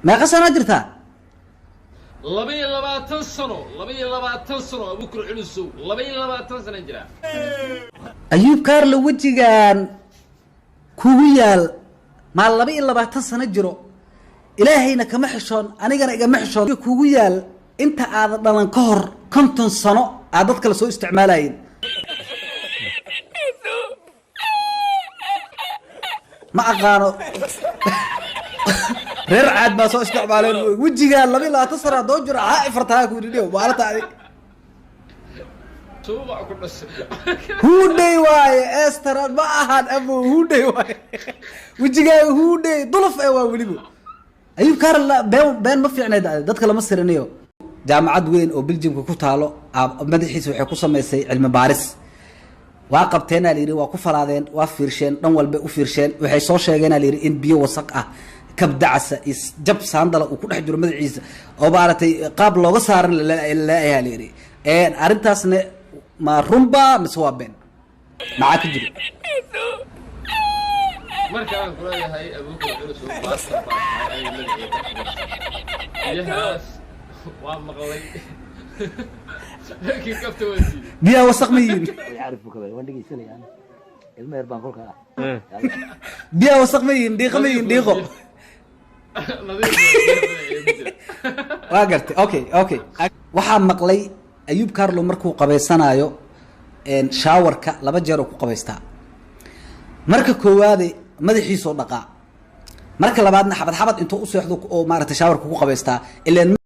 ما قصنا جرتها لبي سنة أبو كر علوسو لبي سنة جرا أيوب كارلو وجهان كويال ما لبي سنة جرو إلهينا كمحشون أنا جانا كمحشون كويال أنت عادنا كهر كنتن صنع عادتك لسوء استعمالين ما أقانو reer caad baa soo isticmaaleen wajiga laba ilaa tasara doojir aa ifartaa ku dhigay waalta adig tuuba ku dhas huudey waaye esther ma ahan abu huudey waaye wajiga huudey duluf ee waa waliba ayub kaar la been ma fiicnay dadka lama sirinayo jaamacad weyn oo Belgiumka ku taalo madaxiisa waxay ku sameysay cilmi baaris waa qabteena la yiri waa ku falaadeen waa fiirsheen dhan walba u fiirsheen waxay soo sheegeen la yiri in biyo wasaq ah كبدعسة جب ساندلا وكل حد يرمد عيسى أو بعرتي قبل لو صار لا يهاليري أرنتاس ما رمبا مسوابين معاك جري مركب كل هاي أبوك وعرس وباص يهاس وامغلي لكن كفت وسيم بيا وسق مين يعرفوا كذا وين دقي سنة يعني المير بانقول كذا بيا وسق مين ديقو واقرتي اوكي waxaa maqlay ayub karlo markuu qabeysanayo shaawarka laba jeer ku qabeystaa marka koowaad madaxiisa dhaqa marka labaadna xabad intuu u seexdo oo maaragtay shaawarka ku qabeystaa ileen